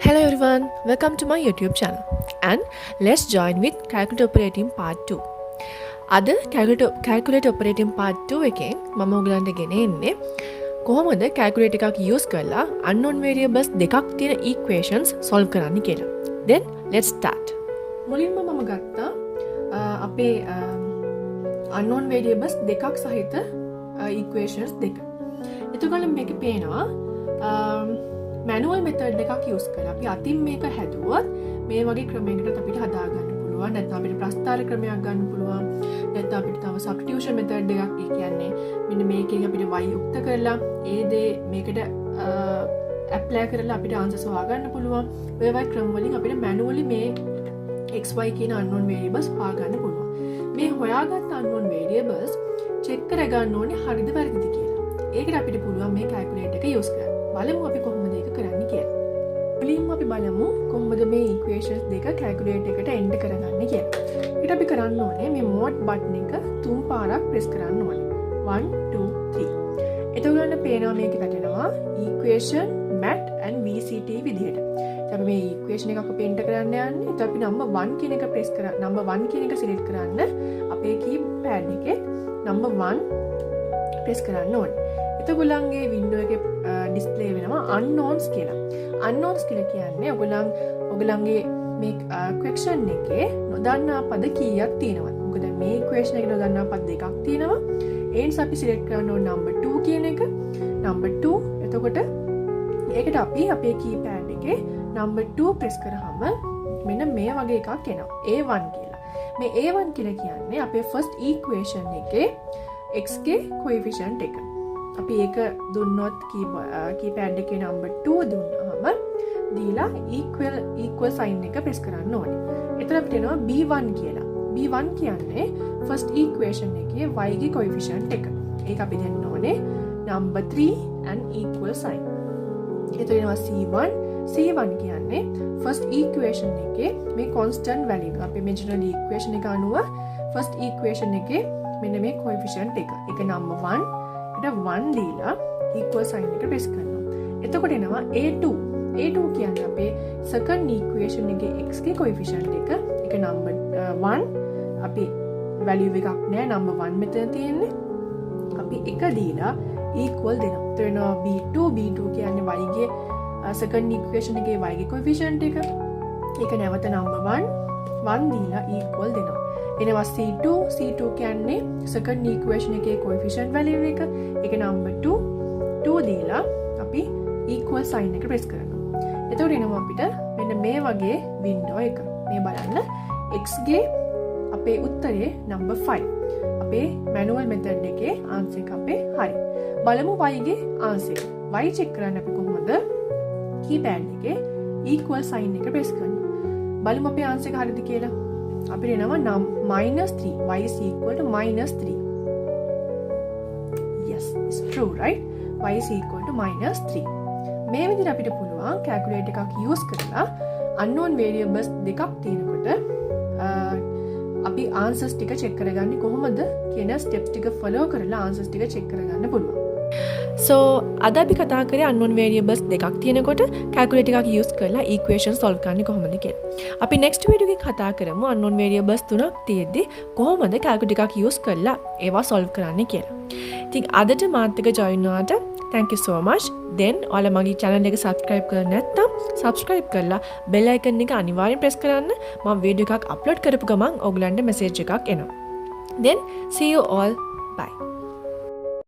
Hello everyone, welcome to my YouTube channel and let's join with Calculate Operating Part 2. අද Calculate Operating Part 2 එකෙන් මම ඔයගලන්ට ගෙන එන්නේ කොහොමද calculator එකක් use කරලා unknown variables දෙකක් තියෙන equations solve කරන්න කියලා. Then let's start. මුලින්ම මම ගත්තා අපේ unknown variables දෙකක් සහිත equations දෙක. එතකොට මේකේ පේනවා manual method එකක් use කරලා අපි අතින් මේක හැදුවොත් මේ වගේ ක්‍රමයකට අපිට හදා ගන්න පුළුවන්. නැත්නම් අපිට ප්‍රස්ථාර ක්‍රමයක් ගන්න පුළුවන්. නැත්නම් අපිට තව substitution method එකක් කියන්නේ මෙන්න මේකෙන් අපිට y යුක්ත කරලා ඒ දේ මේකට apply කරලා අපිට answers හොයාගන්න පුළුවන්. ඔය වගේ ක්‍රම වලින් අපිට manually මේ xy කියන unknown variables හොයාගන්න පුළුවන්. මේ හොයාගත්ත unknown variables check කරගන්න ඕනේ හරිද වැරදිද කියලා. ඒකට අපිට පුළුවන් මේ calculator එක use කරන්න. බලමු අපි කොහොමද ඒක කරන්නේ කියලා. මුලින්ම අපි බලමු කොහොමද මේ equations දෙක calculator එකට enter කරගන්නේ කියලා. ඊට අපි කරන්න ඕනේ මේ mode button එක 3 පාරක් press කරන්න ඕනේ. 1 2 3. එතකොට පේනවා මේක වැටෙනවා equation mat and vct විදිහට. අපි මේ equation එකක් අපි enter කරන්න යන්නේ. ඒත් අපි number 1 කියන එක press කරා number 1 කියන එක select කරන්න අපේ keypad එකේ number 1 press කරන්න ඕනේ. එතකොලන්ගේ වින්ඩෝ එකේ ඩිස්ප්ලේ වෙනවා unknowns කියලා. unknowns කියලා කියන්නේ ඔයගලන්ගේ මේ question එකේ නොදන්නා පද කීයක් තියෙනවද? මොකද මේ equation එකේ නොදන්නා පද දෙකක් තියෙනවා. ඒ නිසා අපි select කරන්න ඕන number 2 කියන එක. number 2. එතකොට ඒකට අපි අපේ keypad එකේ number 2 press කරාම මෙන්න මේ වගේ එකක් එනවා. A1 කියලා. මේ A1 කියලා කියන්නේ අපේ first equation එකේ x ගේ coefficient එක. අපි ඒක දුන්නොත් keypad එකේ number 2 දුන්නාම දීලා equal sign එක press කරන්න ඕනේ. එතන අපිට එනවා b1 කියලා. b1 කියන්නේ first equation එකේ y ගේ coefficient එක. ඒක අපි දෙන්න ඕනේ number 3 and equal sign. එතන එනවා c1. c1 කියන්නේ first equation එකේ මේ constant value. අපි මේ general equation එක අනුව first equation එකේ මෙන්න මේ coefficient එක. ඒක number 1 1 දීලා equal sign එක press කරනවා. එතකොට එනවා A2. A2 කියන්නේ අපේ second equation එකේ x ගේ coefficient එක. ඒක number 1. අපි value එකක් නෑ number 1 මෙතන තියෙන්නේ. අපි 1 දීලා equal දෙනවා. එතකොට එනවා B2. B2 කියන්නේ y ගේ second equation එකේ y ගේ coefficient එක. ඒක නැවත number 1. 1 දීලා equal දෙනවා. එනවා C2. C2 කියන්නේ second equation එකේ coefficient value එක. ඒක number 2. 2 දීලා අපි equal sign එක press කරනවා. එතකොට එනවා අපිට මෙන්න මේ වගේ window එක. මේ බලන්න x ගේ අපේ උත්තරේ number 5. අපේ manual method එකේ answer එක අපේ හරි. බලමු y ගේ answer එක. y check කරන්න අපි කොහොමද? keypad එකේ equal sign එක press කරනවා. බලමු අපේ answer එක හරිද කියලා. අපිට එනවා -3. y is equal to -3. Yes, it's true, right? y is equal to -3. මේ විදිහට අපිට පුළුවන් calculator එකක් use කරලා unknown variables දෙකක් තියෙනකොට අපි answers ටික check කරගන්නේ කොහොමද කියන steps ටික follow කරලා answers ටික check කරගන්න පුළුවන්. So අද අපි කතා කරේ unknown variables දෙකක් තියෙනකොට calculator එකක් use කරලා equation solve කරන්නේ කොහොමද කියලා. අපි next video එකේ කතා කරමු unknown variables තුනක් තියෙද්දි කොහොමද calculator එකක් use කරලා ඒවා solve කරන්නේ කියලා. ඉතින් අදට මාත් එක්ක join වුණාට thank you so much. Then ඔයාලා මගේ channel එක subscribe කරලා නැත්නම් subscribe කරලා bell icon එක අනිවාර්යෙන් press කරන්න. මම video එකක් upload කරපු ගමන් ඔයගලන්ට message එකක් එනවා. Then see you all. Bye.